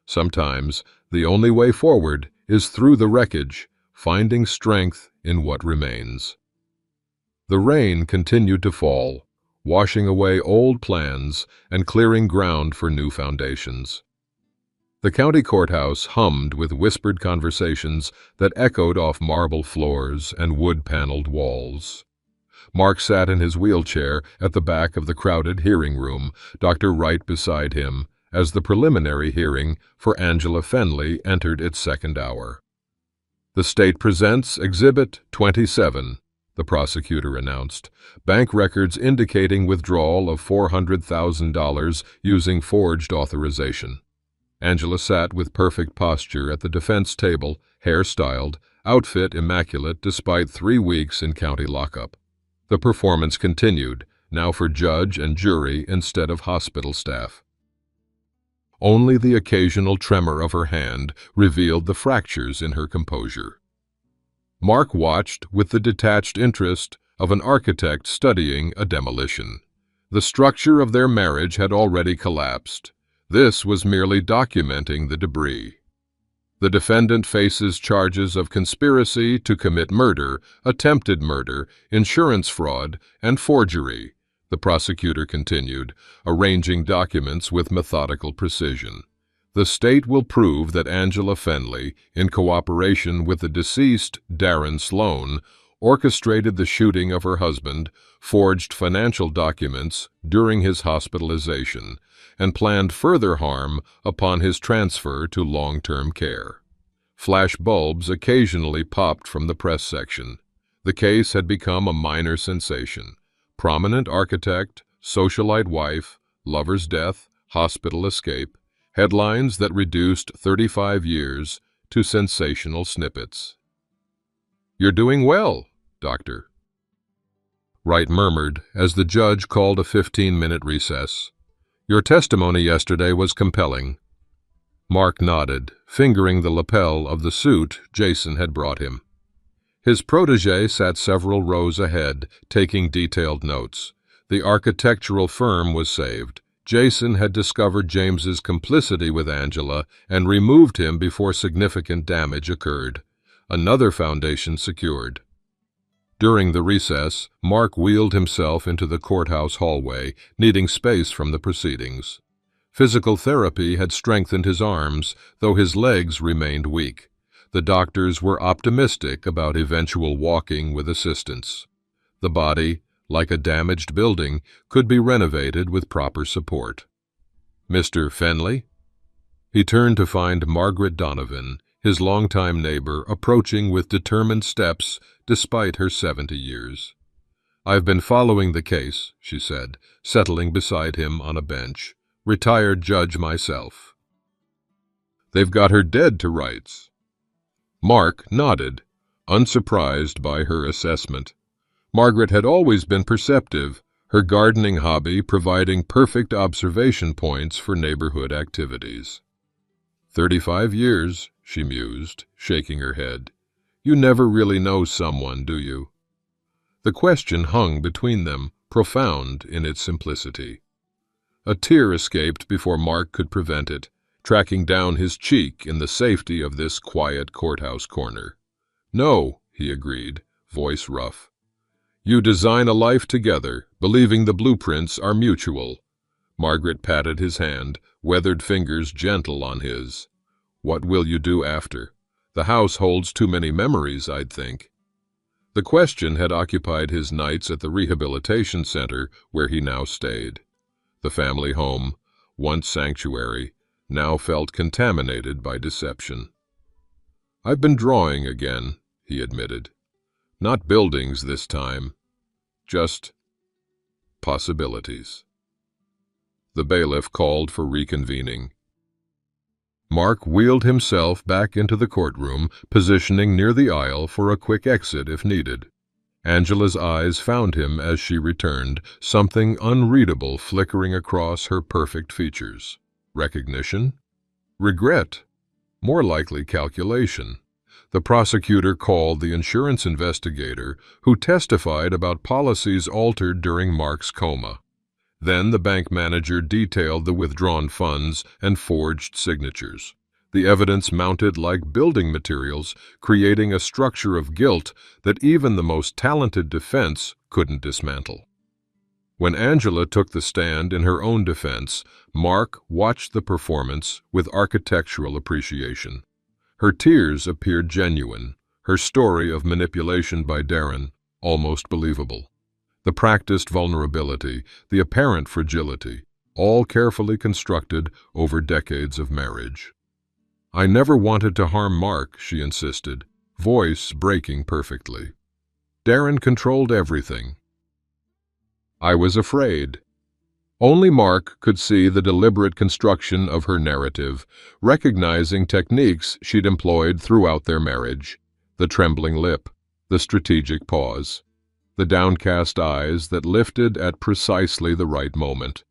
Sometimes the only way forward is through the wreckage, finding strength in what remains. The rain continued to fall, washing away old plans and clearing ground for new foundations. The county courthouse hummed with whispered conversations that echoed off marble floors and wood-paneled walls. Mark sat in his wheelchair at the back of the crowded hearing room, Dr. Wright beside him, as the preliminary hearing for Angela Fenley entered its second hour. "The state presents Exhibit 27, the prosecutor announced, bank records indicating withdrawal of $400,000 using forged authorization. Angela sat with perfect posture at the defense table, hair styled, outfit immaculate despite 3 weeks in county lockup. The performance continued, now for judge and jury instead of hospital staff. Only the occasional tremor of her hand revealed the fractures in her composure. Mark watched with the detached interest of an architect studying a demolition. The structure of their marriage had already collapsed. This was merely documenting the debris. The defendant faces charges of conspiracy to commit murder, attempted murder, insurance fraud, and forgery, the prosecutor continued, arranging documents with methodical precision. The state will prove that Angela Fenley, in cooperation with the deceased Darren Sloan, orchestrated the shooting of her husband, forged financial documents during his hospitalization, and planned further harm upon his transfer to long-term care. Flash bulbs occasionally popped from the press section. The case had become a minor sensation. Prominent architect, socialite wife, lover's death, hospital escape, headlines that reduced 35 years to sensational snippets. "You're doing well, Doctor," Wright murmured as the judge called a 15-minute recess. "Your testimony yesterday was compelling." Mark nodded, fingering the lapel of the suit Jason had brought him. His protégé sat several rows ahead, taking detailed notes. The architectural firm was saved. Jason had discovered James's complicity with Angela and removed him before significant damage occurred. Another foundation secured. During the recess, Mark wheeled himself into the courthouse hallway, needing space from the proceedings. Physical therapy had strengthened his arms, though his legs remained weak. The doctors were optimistic about eventual walking with assistance. The body, like a damaged building, could be renovated with proper support. "Mr. Fenley?" He turned to find Margaret Donovan, his longtime neighbor, approaching with determined steps despite her 70 years. "I've been following the case," she said, settling beside him on a bench. "Retired judge myself." "They've got her dead to rights." Mark nodded, unsurprised by her assessment. Margaret had always been perceptive, her gardening hobby providing perfect observation points for neighborhood activities. 35 years, she mused, shaking her head. "You never really know someone, do you?" The question hung between them, profound in its simplicity. A tear escaped before Mark could prevent it, tracking down his cheek in the safety of this quiet courthouse corner. "No," he agreed, voice rough. "You design a life together, believing the blueprints are mutual." Margaret patted his hand, weathered fingers gentle on his. "What will you do after? The house holds too many memories, I'd think." The question had occupied his nights at the rehabilitation center where he now stayed. The family home, once sanctuary, now felt contaminated by deception. "I've been drawing again," he admitted. "Not buildings this time, just possibilities." The bailiff called for reconvening. Mark wheeled himself back into the courtroom, positioning near the aisle for a quick exit if needed. Angela's eyes found him as she returned, something unreadable flickering across her perfect features. Recognition? Regret? More likely calculation. The prosecutor called the insurance investigator, who testified about policies altered during Mark's coma. Then the bank manager detailed the withdrawn funds and forged signatures. The evidence mounted like building materials, creating a structure of guilt that even the most talented defense couldn't dismantle. When Angela took the stand in her own defense, Mark watched the performance with architectural appreciation. Her tears appeared genuine, her story of manipulation by Darren almost believable. The practiced vulnerability, the apparent fragility, all carefully constructed over decades of marriage. "I never wanted to harm Mark," she insisted, voice breaking perfectly. "Darren controlled everything. I was afraid." Only Mark could see the deliberate construction of her narrative, recognizing techniques she'd employed throughout their marriage. The trembling lip, the strategic pause, the downcast eyes that lifted at precisely the right moment.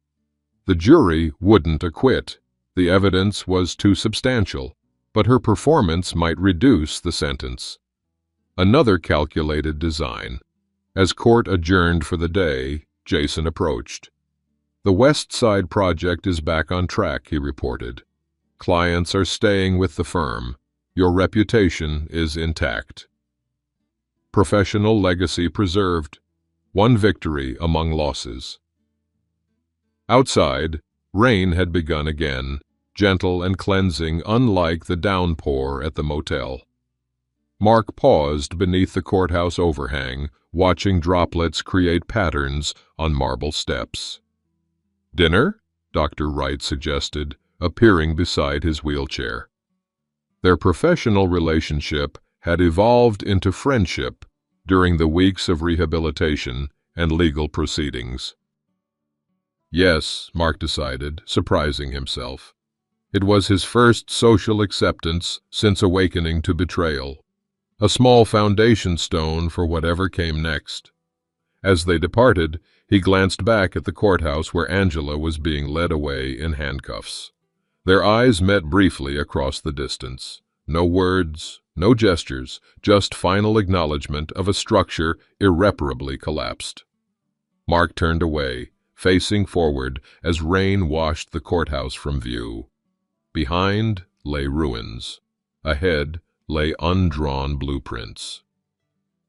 The jury wouldn't acquit. The evidence was too substantial, but her performance might reduce the sentence. Another calculated design. As court adjourned for the day, Jason approached. "The West Side project is back on track," he reported. "Clients are staying with the firm. Your reputation is intact. Professional legacy preserved. One victory among losses." Outside, rain had begun again, gentle and cleansing, unlike the downpour at the motel. Mark paused beneath the courthouse overhang, watching droplets create patterns on marble steps. "Dinner?" Dr. Wright suggested, appearing beside his wheelchair. Their professional relationship had evolved into friendship during the weeks of rehabilitation and legal proceedings. Yes, Mark decided, surprising himself. It was his first social acceptance since awakening to betrayal, a small foundation stone for whatever came next. As they departed, he glanced back at the courthouse where Angela was being led away in handcuffs. Their eyes met briefly across the distance. No words, no gestures, just final acknowledgement of a structure irreparably collapsed. Mark turned away, facing forward as rain washed the courthouse from view. Behind lay ruins. Ahead lay undrawn blueprints.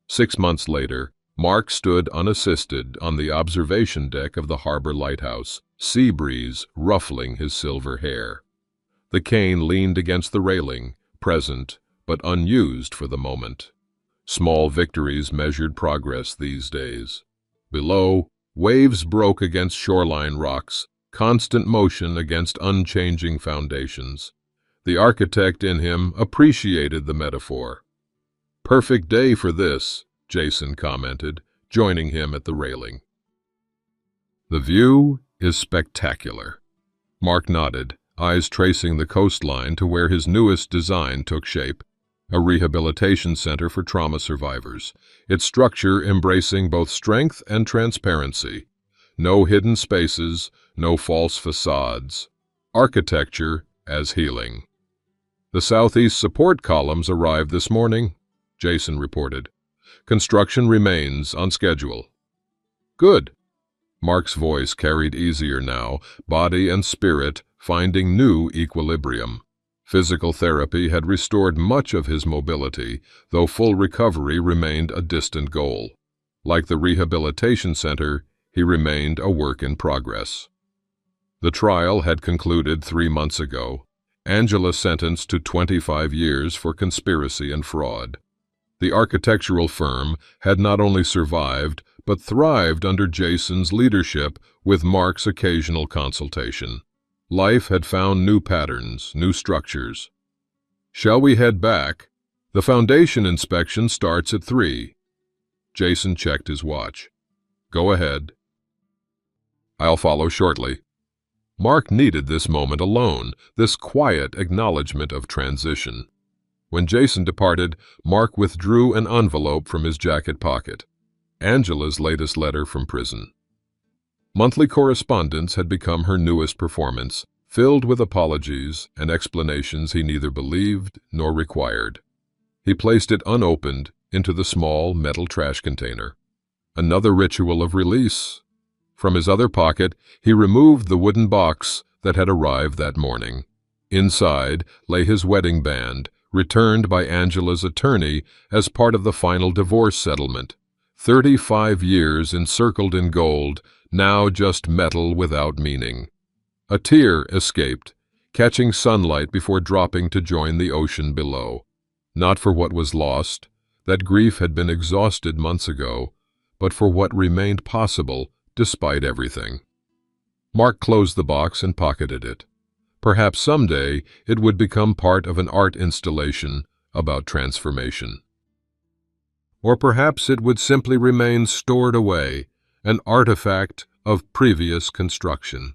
6 months later, Mark stood unassisted on the observation deck of the harbor lighthouse, sea breeze ruffling his silver hair. The cane leaned against the railing, present but unused for the moment. Small victories measured progress these days. Below, waves broke against shoreline rocks, constant motion against unchanging foundations. The architect in him appreciated the metaphor. "Perfect day for this," Jason commented, joining him at the railing. "The view is spectacular." Mark nodded, eyes tracing the coastline to where his newest design took shape, a rehabilitation center for trauma survivors, its structure embracing both strength and transparency. No hidden spaces, no false facades. Architecture as healing. "The southeast support columns arrived this morning," Jason reported. "Construction remains on schedule." "Good." Mark's voice carried easier now, body and spirit finding new equilibrium. Physical therapy had restored much of his mobility, though full recovery remained a distant goal. Like the rehabilitation center, he remained a work in progress. The trial had concluded 3 months ago. Angela sentenced to 25 years for conspiracy and fraud. The architectural firm had not only survived, but thrived under Jason's leadership with Mark's occasional consultation. Life had found new patterns, new structures. "Shall we head back? The foundation inspection starts at 3. Jason checked his watch. "Go ahead." "I'll follow shortly." Mark needed this moment alone, this quiet acknowledgement of transition. When Jason departed, Mark withdrew an envelope from his jacket pocket. Angela's latest letter from prison. Monthly correspondence had become her newest performance, filled with apologies and explanations he neither believed nor required. He placed it unopened into the small metal trash container. Another ritual of release. From his other pocket, he removed the wooden box that had arrived that morning. Inside lay his wedding band, returned by Angela's attorney as part of the final divorce settlement. 35 years encircled in gold, now just metal without meaning. A tear escaped, catching sunlight before dropping to join the ocean below. Not for what was lost, that grief had been exhausted months ago, but for what remained possible despite everything. Mark closed the box and pocketed it. Perhaps someday it would become part of an art installation about transformation. Or perhaps it would simply remain stored away, an artifact of previous construction.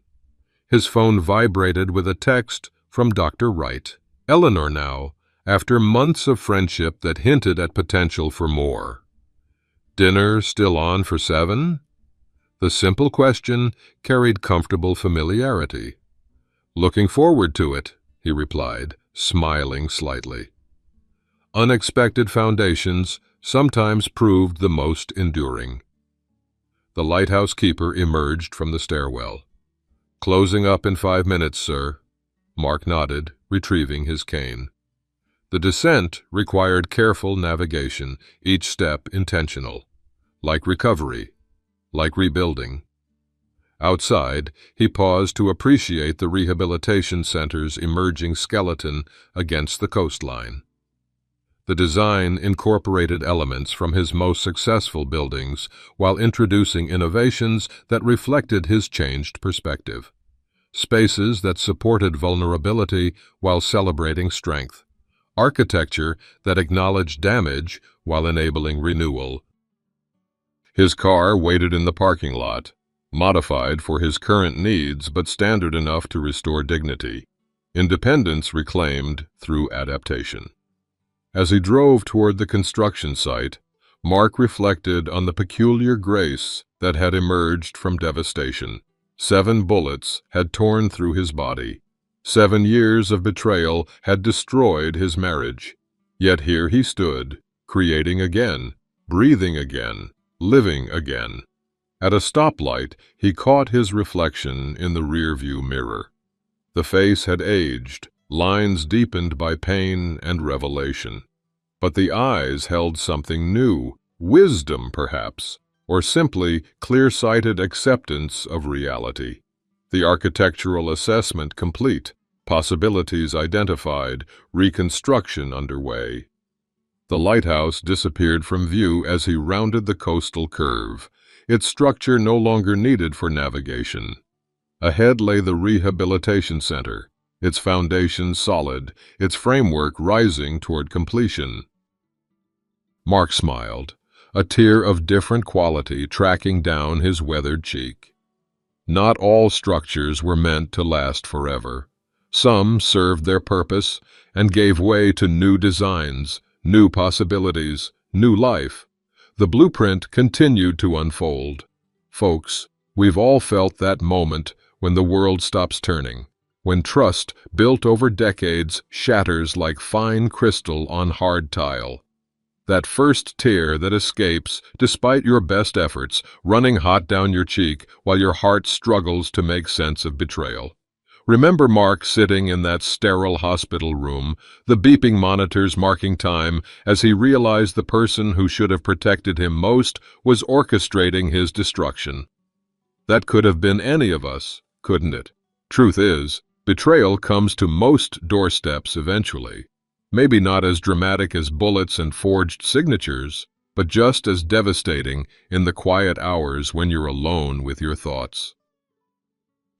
His phone vibrated with a text from Dr. Wright. Eleanor now, after months of friendship that hinted at potential for more. "Dinner still on for 7? The simple question carried comfortable familiarity. "Looking forward to it," he replied, smiling slightly. Unexpected foundations sometimes proved the most enduring. The lighthouse keeper emerged from the stairwell. "Closing up in 5 minutes, sir." Mark nodded, retrieving his cane. The descent required careful navigation, each step intentional. Like recovery, like rebuilding. Outside, he paused to appreciate the rehabilitation center's emerging skeleton against the coastline. The design incorporated elements from his most successful buildings while introducing innovations that reflected his changed perspective. Spaces that supported vulnerability while celebrating strength. Architecture that acknowledged damage while enabling renewal. His car waited in the parking lot, modified for his current needs but standard enough to restore dignity. Independence reclaimed through adaptation. As he drove toward the construction site, Mark reflected on the peculiar grace that had emerged from devastation. 7 bullets had torn through his body. 7 years of betrayal had destroyed his marriage. Yet here he stood, creating again, breathing again, living again. At a stoplight, he caught his reflection in the rearview mirror. The face had aged, lines deepened by pain and revelation. But the eyes held something new, wisdom perhaps, or simply clear-sighted acceptance of reality. The architectural assessment complete, possibilities identified, reconstruction underway. The lighthouse disappeared from view as he rounded the coastal curve, its structure no longer needed for navigation. Ahead lay the rehabilitation center, its foundation solid, its framework rising toward completion. Mark smiled, a tear of different quality tracking down his weathered cheek. Not all structures were meant to last forever. Some served their purpose and gave way to new designs, new possibilities, new life. The blueprint continued to unfold. Folks, we've all felt that moment when the world stops turning, when trust, built over decades, shatters like fine crystal on hard tile. That first tear that escapes, despite your best efforts, running hot down your cheek while your heart struggles to make sense of betrayal. Remember Mark sitting in that sterile hospital room, the beeping monitors marking time as he realized the person who should have protected him most was orchestrating his destruction. That could have been any of us, couldn't it? Truth is, betrayal comes to most doorsteps eventually. Maybe not as dramatic as bullets and forged signatures, but just as devastating in the quiet hours when you're alone with your thoughts.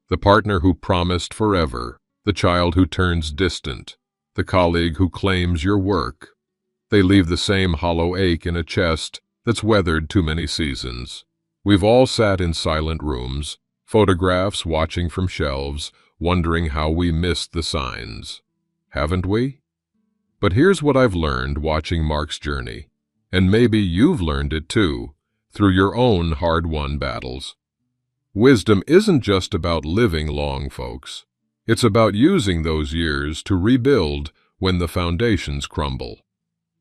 The partner who promised forever, the child who turns distant, the colleague who claims your work. They leave the same hollow ache in a chest that's weathered too many seasons. We've all sat in silent rooms, photographs watching from shelves, wondering how we missed the signs. Haven't we? But here's what I've learned watching Mark's journey, and maybe you've learned it too, through your own hard-won battles. Wisdom isn't just about living long, folks. It's about using those years to rebuild when the foundations crumble.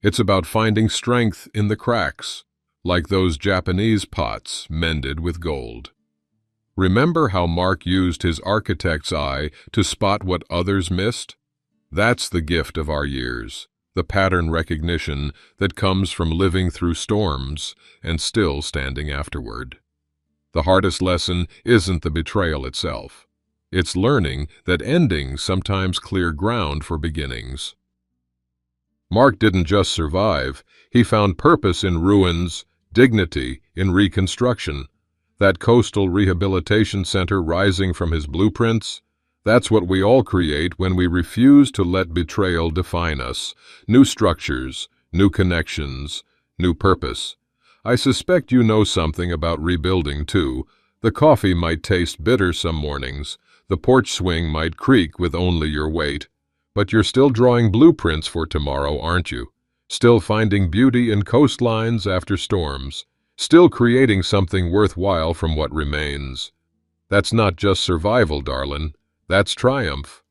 It's about finding strength in the cracks, like those Japanese pots mended with gold. Remember how Mark used his architect's eye to spot what others missed? That's the gift of our years, the pattern recognition that comes from living through storms and still standing afterward. The hardest lesson isn't the betrayal itself. It's learning that endings sometimes clear ground for beginnings. Mark didn't just survive, he found purpose in ruins, dignity in reconstruction. That coastal rehabilitation center rising from his blueprints, that's what we all create when we refuse to let betrayal define us. New structures, new connections, new purpose. I suspect you know something about rebuilding, too. The coffee might taste bitter some mornings. The porch swing might creak with only your weight. But you're still drawing blueprints for tomorrow, aren't you? Still finding beauty in coastlines after storms. Still creating something worthwhile from what remains. That's not just survival, darling. That's triumph.